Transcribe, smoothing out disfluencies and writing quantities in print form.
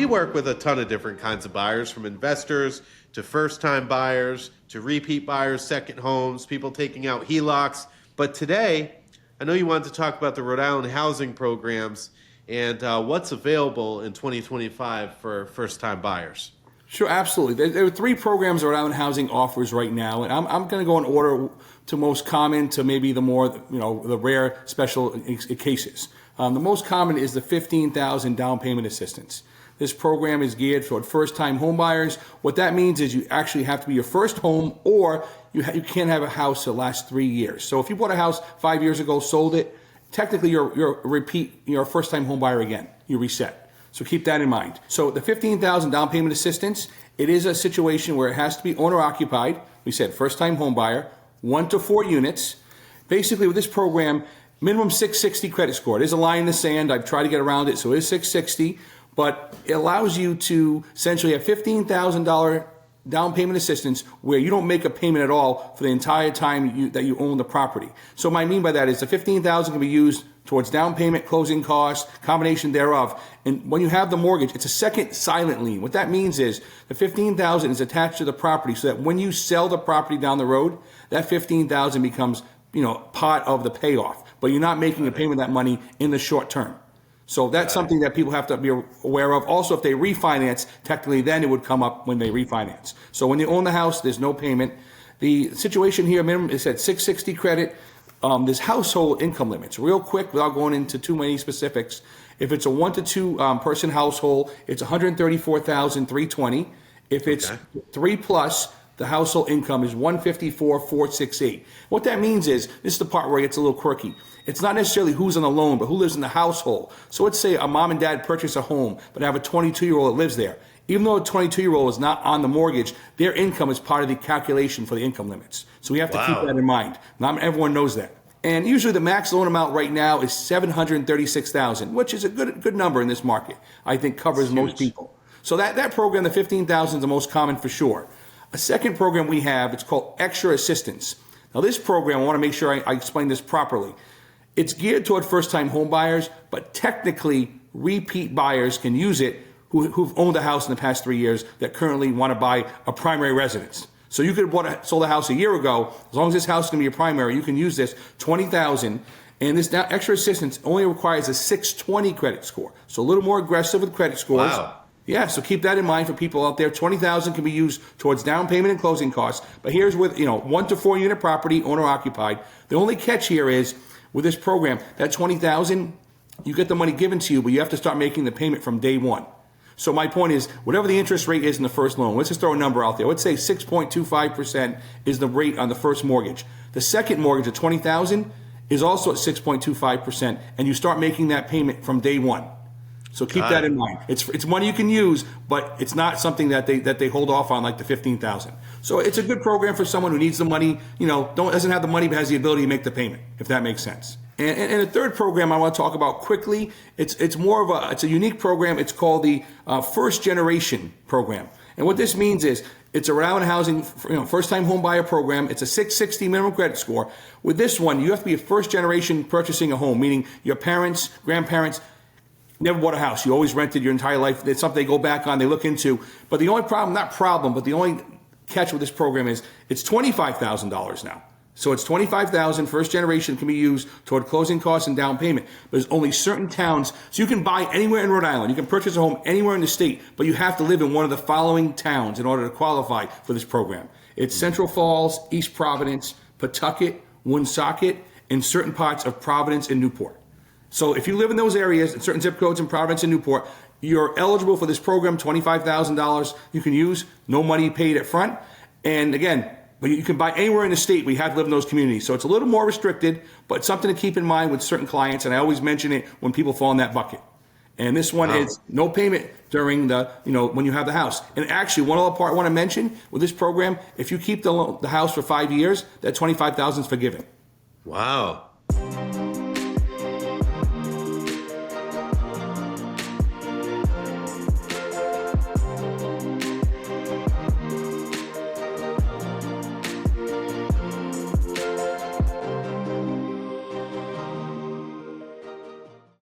we work with a ton of different kinds of buyers, from investors to first-time buyers to repeat buyers, second homes, people taking out HELOCs. But today, I know you wanted to talk about the Rhode Island housing programs and what's available in 2025 for first-time buyers. Sure, absolutely. There are three programs Rhode Island Housing offers right now, and I'm going to go in order to most common to maybe the more, the rare special cases. The most common is the $15,000 down payment assistance. This program is geared toward first-time home buyers. What that means is you actually have to be your first home, or you can't have a house that lasts 3 years. So if you bought a house 5 years ago, sold it, technically you're a first-time home buyer again. You reset. So keep that in mind. So the $15,000 down payment assistance, it is a situation where it has to be owner-occupied. We said first-time home buyer, 1 to 4 units. Basically, with this program, minimum 660 credit score. It is a line in the sand. I've tried to get around it, so it is 660. But it allows you to essentially have $15,000 down payment assistance where you don't make a payment at all for the entire time that you own the property. So what I mean by that is the $15,000 can be used towards down payment, closing costs, combination thereof. And when you have the mortgage, it's a second silent lien. What that means is the $15,000 is attached to the property so that when you sell the property down the road, that $15,000 becomes, part of the payoff. But you're not making a payment of that money in the short term. So that's something that people have to be aware of. Also, if they refinance, technically then it would come up when they refinance. So when you own the house, there's no payment. The situation here, minimum is at 660 credit. There's household income limits. Real quick, without going into too many specifics, if it's a 1 to 2 person household, it's $134,320. If it's 3 plus, the household income is $154,468. What that means is, this is the part where it gets a little quirky. It's not necessarily who's on the loan, but who lives in the household. So let's say a mom and dad purchase a home, but have a 22-year-old that lives there. Even though a 22-year-old is not on the mortgage, their income is part of the calculation for the income limits. So we have to keep that in mind. Not everyone knows that. And usually the max loan amount right now is $736,000, which is a good number in this market. I think covers most people. So that program, the $15,000, is the most common for sure. A second program we have, it's called Extra Assistance. Now this program, I want to make sure I explain this properly. It's geared toward first-time home buyers, but technically repeat buyers can use it who've owned a house in the past 3 years that currently want to buy a primary residence. So you could have sold a house a year ago. As long as this house is going to be your primary, you can use this $20,000. And this now Extra Assistance only requires a 620 credit score. So a little more aggressive with credit scores. Wow. Yeah, so keep that in mind for people out there. $20,000 can be used towards down payment and closing costs. But here's with 1 to 4 unit property, owner occupied. The only catch here is with this program, that $20,000, you get the money given to you, but you have to start making the payment from day one. So my point is, whatever the interest rate is in the first loan, let's just throw a number out there. Let's say 6.25% is the rate on the first mortgage. The second mortgage of $20,000 is also at 6.25%, and you start making that payment from day one. So keep that in mind. It's money you can use, but it's not something that they hold off on like the $15,000. So it's a good program for someone who needs the money, doesn't have the money but has the ability to make the payment, if that makes sense. And a third program I want to talk about quickly, it's a unique program. It's called the First Generation Program. And what this means is it's a Rhode Island Housing first-time home buyer program. It's a 660 minimum credit score. With this one, you have to be a first generation purchasing a home, meaning your parents, grandparents, never bought a house. You always rented your entire life. It's something they go back on, they look into. But the only but the only catch with this program is it's $25,000 now. So it's $25,000, first generation, can be used toward closing costs and down payment. But there's only certain towns. So you can buy anywhere in Rhode Island. You can purchase a home anywhere in the state, but you have to live in one of the following towns in order to qualify for this program. It's Central Falls, East Providence, Pawtucket, Woonsocket, and certain parts of Providence and Newport. So if you live in those areas, in certain zip codes in Providence and Newport, you're eligible for this program, $25,000 you can use, no money paid up front. And again, but you can buy anywhere in the state, but you have to live in those communities. So it's a little more restricted, but something to keep in mind with certain clients, and I always mention it when people fall in that bucket. And this one is no payment during when you have the house. And actually, one other part I want to mention with this program, if you keep the house for 5 years, that $25,000 is forgiven. Wow.